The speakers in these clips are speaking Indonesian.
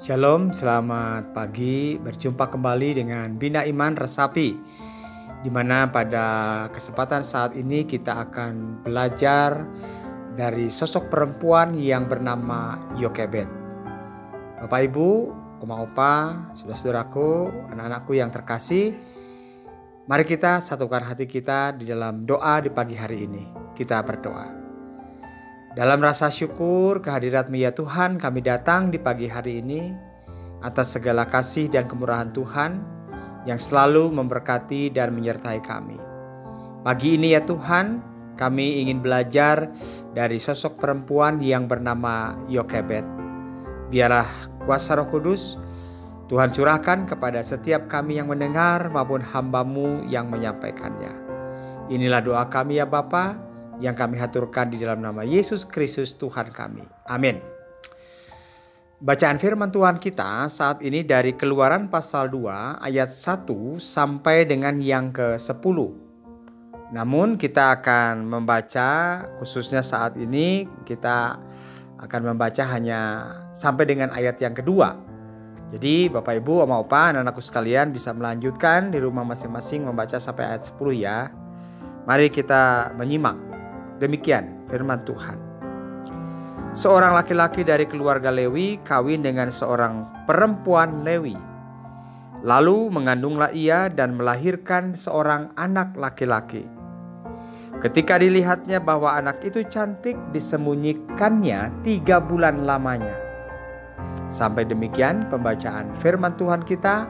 Shalom, selamat pagi. Berjumpa kembali dengan Bina Iman Resapi, di mana pada kesempatan saat ini kita akan belajar dari sosok perempuan yang bernama Yokebed. Bapak Ibu, Oma Opa, saudara-saudaraku, anak-anakku yang terkasih, mari kita satukan hati kita di dalam doa di pagi hari ini. Kita berdoa. Dalam rasa syukur kehadirat-Mu ya Tuhan, kami datang di pagi hari ini atas segala kasih dan kemurahan Tuhan yang selalu memberkati dan menyertai kami. Pagi ini ya Tuhan, kami ingin belajar dari sosok perempuan yang bernama Yokebed. Biarlah kuasa Roh Kudus Tuhan curahkan kepada setiap kami yang mendengar maupun hamba-Mu yang menyampaikannya. Inilah doa kami ya Bapa, yang kami haturkan di dalam nama Yesus Kristus Tuhan kami. Amin. Bacaan firman Tuhan kita saat ini dari Keluaran pasal 2 ayat 1 sampai dengan yang ke-10. Namun kita akan membaca, khususnya saat ini kita akan membaca hanya sampai dengan ayat yang kedua. Jadi Bapak Ibu, Oma Opa, anak-anakku sekalian bisa melanjutkan di rumah masing-masing membaca sampai ayat 10 ya. Mari kita menyimak. Demikian firman Tuhan. Seorang laki-laki dari keluarga Lewi kawin dengan seorang perempuan Lewi. Lalu mengandunglah ia dan melahirkan seorang anak laki-laki. Ketika dilihatnya bahwa anak itu cantik, disembunyikannya 3 bulan lamanya. Sampai demikian pembacaan firman Tuhan kita.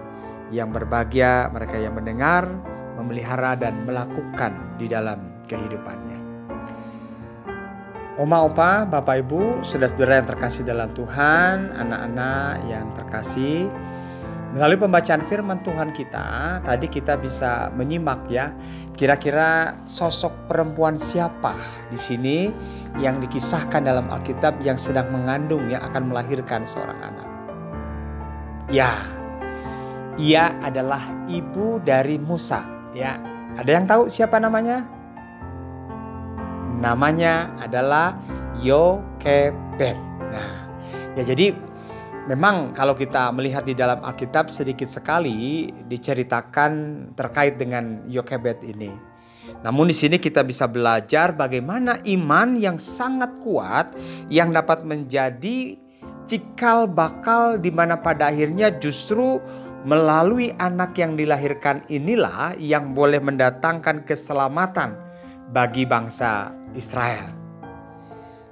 Yang berbahagia mereka yang mendengar, memelihara dan melakukan di dalam kehidupannya. Oma Opa, Bapak Ibu, saudara-saudara yang terkasih dalam Tuhan, anak-anak yang terkasih, melalui pembacaan firman Tuhan kita, tadi kita bisa menyimak ya, kira-kira sosok perempuan siapa di sini yang dikisahkan dalam Alkitab yang sedang mengandung yang akan melahirkan seorang anak. Ya, ia adalah ibu dari Musa. Ya, ada yang tahu siapa namanya? Namanya adalah Yokebed. Nah, ya jadi memang kalau kita melihat di dalam Alkitab sedikit sekali diceritakan terkait dengan Yokebed ini. Namun di sini kita bisa belajar bagaimana iman yang sangat kuat yang dapat menjadi cikal bakal di mana pada akhirnya justru melalui anak yang dilahirkan inilah yang boleh mendatangkan keselamatan bagi bangsa Israel.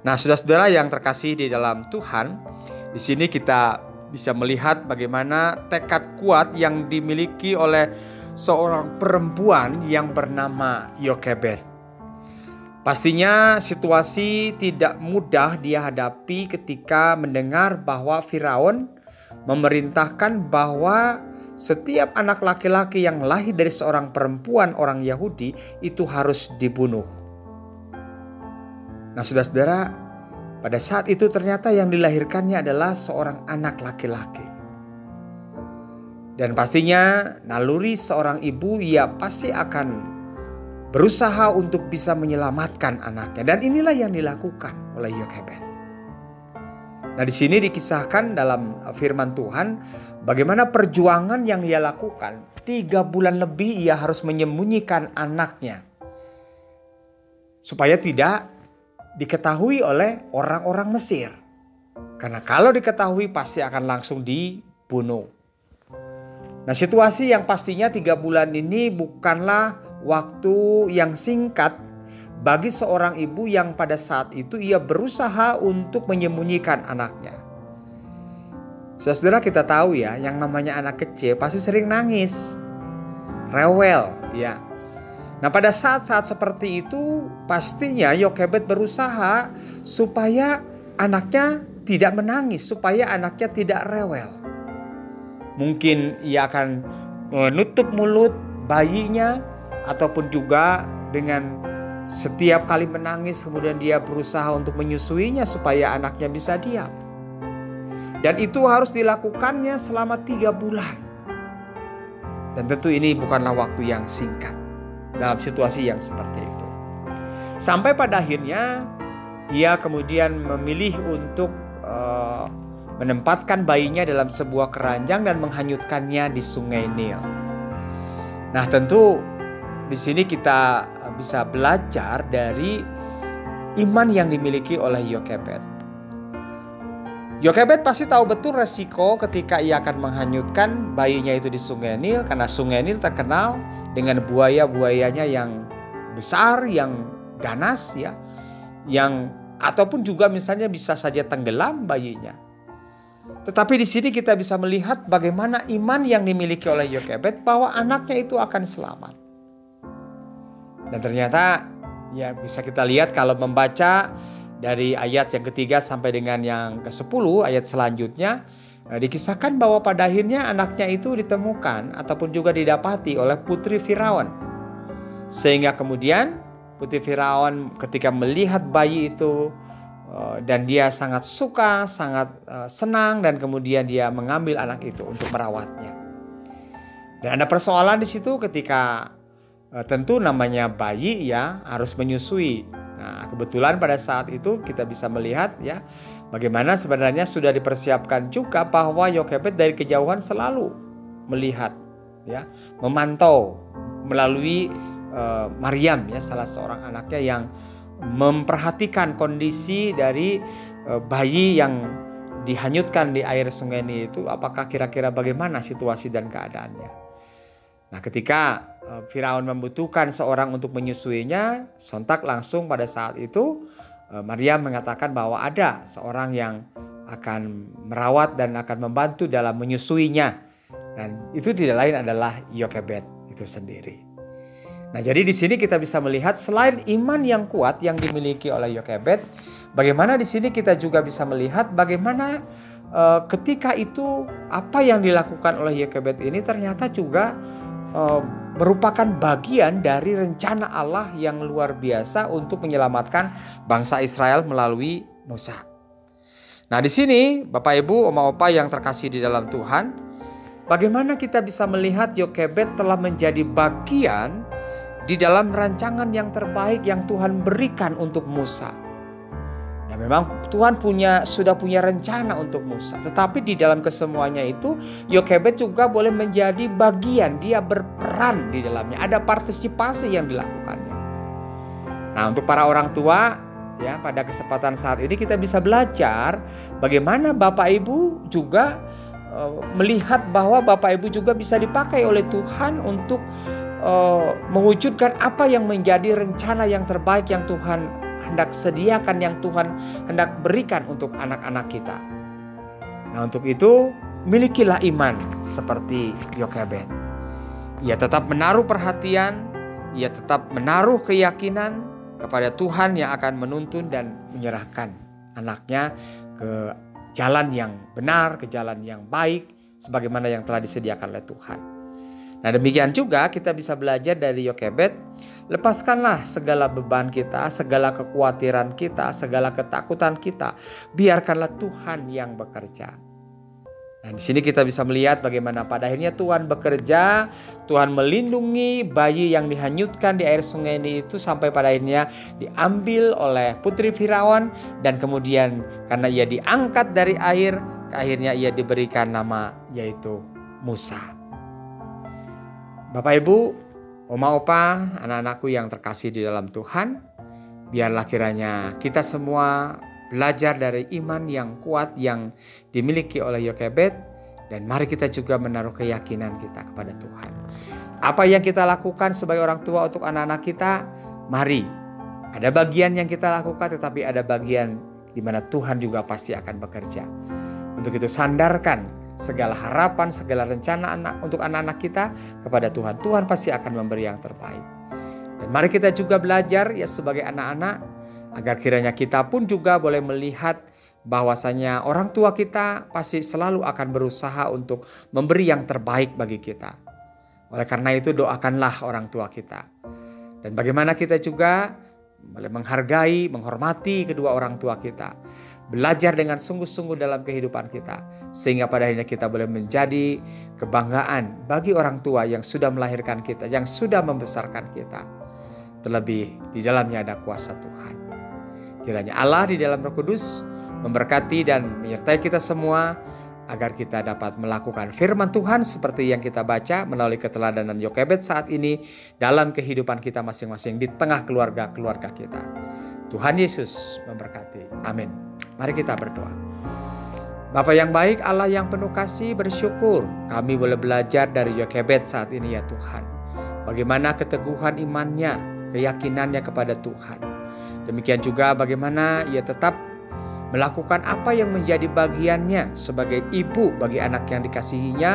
Nah, saudara-saudara yang terkasih di dalam Tuhan, di sini kita bisa melihat bagaimana tekad kuat yang dimiliki oleh seorang perempuan yang bernama Yokebed. Pastinya situasi tidak mudah dia hadapi ketika mendengar bahwa Firaun memerintahkan bahwa setiap anak laki-laki yang lahir dari seorang perempuan orang Yahudi itu harus dibunuh. Nah, saudara-saudara, pada saat itu ternyata yang dilahirkannya adalah seorang anak laki-laki. Dan pastinya naluri seorang ibu, ia pasti akan berusaha untuk bisa menyelamatkan anaknya. Dan inilah yang dilakukan oleh Yokebed. Nah, di sini dikisahkan dalam firman Tuhan bagaimana perjuangan yang ia lakukan. 3 bulan lebih ia harus menyembunyikan anaknya supaya tidak diketahui oleh orang-orang Mesir. Karena kalau diketahui pasti akan langsung dibunuh. Nah, situasi yang pastinya 3 bulan ini bukanlah waktu yang singkat bagi seorang ibu yang pada saat itu ia berusaha untuk menyembunyikan anaknya. Saudara, kita tahu ya, yang namanya anak kecil pasti sering nangis, rewel ya. Nah, pada saat-saat seperti itu pastinya Yokebed berusaha supaya anaknya tidak menangis, supaya anaknya tidak rewel. Mungkin ia akan menutup mulut bayinya, ataupun juga dengan setiap kali menangis kemudian dia berusaha untuk menyusuinya supaya anaknya bisa diam. Dan itu harus dilakukannya selama 3 bulan. Dan tentu ini bukanlah waktu yang singkat dalam situasi yang seperti itu. Sampai pada akhirnya ia kemudian memilih untuk menempatkan bayinya dalam sebuah keranjang dan menghanyutkannya di sungai Nil. Nah, tentu di sini kita bisa belajar dari iman yang dimiliki oleh Yokebed. Yokebed pasti tahu betul resiko ketika ia akan menghanyutkan bayinya itu di sungai Nil, karena sungai Nil terkenal dengan buaya-buayanya yang besar, yang ganas ya, yang ataupun juga misalnya bisa saja tenggelam bayinya. Tetapi di sini kita bisa melihat bagaimana iman yang dimiliki oleh Yokebed bahwa anaknya itu akan selamat. Dan ternyata ya bisa kita lihat kalau membaca dari ayat yang ketiga sampai dengan yang ke-10 ayat selanjutnya, dikisahkan bahwa pada akhirnya anaknya itu ditemukan ataupun juga didapati oleh putri Firaun. Sehingga kemudian putri Firaun ketika melihat bayi itu dan dia sangat suka, sangat senang, dan kemudian dia mengambil anak itu untuk merawatnya. Dan ada persoalan di situ ketika tentu namanya bayi ya harus menyusui. Nah, kebetulan pada saat itu kita bisa melihat ya bagaimana sebenarnya sudah dipersiapkan juga bahwa Yokebed dari kejauhan selalu melihat ya, memantau melalui Maryam ya, salah seorang anaknya yang memperhatikan kondisi dari bayi yang dihanyutkan di air sungai Nil itu, apakah kira-kira bagaimana situasi dan keadaannya. Nah, ketika Firaun membutuhkan seorang untuk menyusuinya, sontak langsung pada saat itu Maryam mengatakan bahwa ada seorang yang akan merawat dan akan membantu dalam menyusuinya. Dan itu tidak lain adalah Yokebed itu sendiri. Nah, jadi di sini kita bisa melihat selain iman yang kuat yang dimiliki oleh Yokebed, bagaimana di sini kita juga bisa melihat bagaimana ketika itu apa yang dilakukan oleh Yokebed ini ternyata juga merupakan bagian dari rencana Allah yang luar biasa untuk menyelamatkan bangsa Israel melalui Musa. Nah, di sini Bapak Ibu, Oma Opa yang terkasih di dalam Tuhan, bagaimana kita bisa melihat Yokebed telah menjadi bagian di dalam rancangan yang terbaik yang Tuhan berikan untuk Musa. Ya, memang Tuhan sudah punya rencana untuk Musa, tetapi di dalam kesemuanya itu Yokebed juga boleh menjadi bagian, dia berperan di dalamnya, ada partisipasi yang dilakukannya. Nah, untuk para orang tua ya, pada kesempatan saat ini kita bisa belajar bagaimana Bapak Ibu juga melihat bahwa Bapak Ibu juga bisa dipakai oleh Tuhan untuk mewujudkan apa yang menjadi rencana yang terbaik yang Tuhan hendak sediakan, yang Tuhan hendak berikan untuk anak-anak kita. Nah, untuk itu milikilah iman seperti Yokebed. Ia tetap menaruh perhatian, ia tetap menaruh keyakinan kepada Tuhan yang akan menuntun dan menyerahkan anaknya ke jalan yang benar, ke jalan yang baik, sebagaimana yang telah disediakan oleh Tuhan. Nah, demikian juga kita bisa belajar dari Yokebed, lepaskanlah segala beban kita, segala kekhawatiran kita, segala ketakutan kita, biarkanlah Tuhan yang bekerja. Nah, di sini kita bisa melihat bagaimana pada akhirnya Tuhan bekerja, Tuhan melindungi bayi yang dihanyutkan di air sungai ini itu sampai pada akhirnya diambil oleh putri Firaun, dan kemudian karena ia diangkat dari air, akhirnya ia diberikan nama yaitu Musa. Bapak Ibu, Oma Opa, anak-anakku yang terkasih di dalam Tuhan, biarlah kiranya kita semua belajar dari iman yang kuat yang dimiliki oleh Yokebed, dan mari kita juga menaruh keyakinan kita kepada Tuhan. Apa yang kita lakukan sebagai orang tua untuk anak-anak kita, mari. Ada bagian yang kita lakukan, tetapi ada bagian di mana Tuhan juga pasti akan bekerja. Untuk itu sandarkan segala harapan, segala rencana untuk anak-anak kita kepada Tuhan. Tuhan pasti akan memberi yang terbaik. Dan mari kita juga belajar ya sebagai anak-anak, agar kiranya kita pun juga boleh melihat bahwasanya orang tua kita pasti selalu akan berusaha untuk memberi yang terbaik bagi kita. Oleh karena itu doakanlah orang tua kita. Dan bagaimana kita juga boleh menghargai, menghormati kedua orang tua kita. Belajar dengan sungguh-sungguh dalam kehidupan kita, sehingga pada akhirnya kita boleh menjadi kebanggaan bagi orang tua yang sudah melahirkan kita, yang sudah membesarkan kita. Terlebih di dalamnya ada kuasa Tuhan. Kiranya Allah di dalam Roh Kudus memberkati dan menyertai kita semua, agar kita dapat melakukan firman Tuhan seperti yang kita baca melalui keteladanan Yokebed saat ini dalam kehidupan kita masing-masing di tengah keluarga-keluarga kita. Tuhan Yesus memberkati. Amin. Mari kita berdoa. Bapa yang baik, Allah yang penuh kasih, bersyukur kami boleh belajar dari Yokebed saat ini ya Tuhan. Bagaimana keteguhan imannya, keyakinannya kepada Tuhan. Demikian juga bagaimana ia tetap melakukan apa yang menjadi bagiannya sebagai ibu bagi anak yang dikasihinya,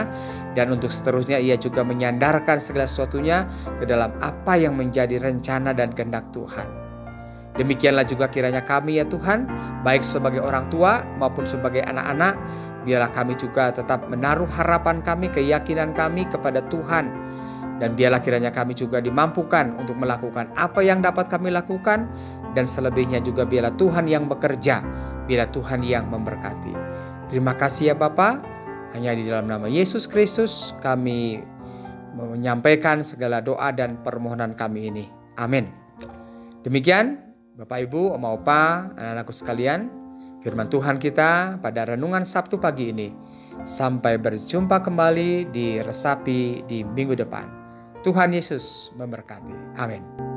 dan untuk seterusnya ia juga menyandarkan segala sesuatunya ke dalam apa yang menjadi rencana dan kehendak Tuhan. Demikianlah juga kiranya kami ya Tuhan, baik sebagai orang tua maupun sebagai anak-anak, biarlah kami juga tetap menaruh harapan kami, keyakinan kami kepada Tuhan, dan biarlah kiranya kami juga dimampukan untuk melakukan apa yang dapat kami lakukan, dan selebihnya juga biarlah Tuhan yang bekerja, biarlah Tuhan yang memberkati. Terima kasih ya Bapa. Hanya di dalam nama Yesus Kristus kami menyampaikan segala doa dan permohonan kami ini. Amin. Demikian Bapak Ibu, Oma Opa, anak-anakku sekalian, firman Tuhan kita pada renungan Sabtu pagi ini. Sampai berjumpa kembali di Resapi di minggu depan. Tuhan Yesus memberkati. Amin.